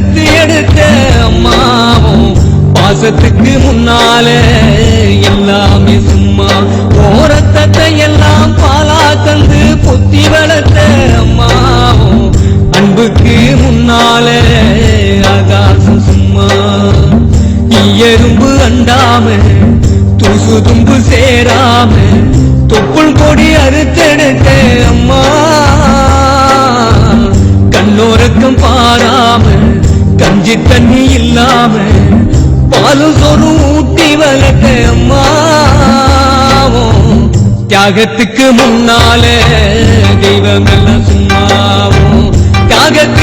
பெத்து எடுத்த அம்மாவும் பாசத்துக்கு முன்னாலே எல்லாமே சும்மா ஓரத்தத்தை எல்லாம் பாலா தந்து பொத்தி வளர்த்த அம்மாவும் அன்புக்கு முன்னாலே ஆகாசம் சும்மா எறும்பு அண்டாம தூசு தும்பு சேராம தொப்புள் கொடி அறுத்தெடுத்த அம்மா கண்ணோரக்கம் பாராம கஞ்சி தண்ணி இல்லாம பாலும் சொரும் ஊட்டி வளர்த்த அம்மாவும் தியாகத்துக்கு முன்னாலே தெய்வம் எல்லாம் சும்மாவும் தியாகத்துக்கு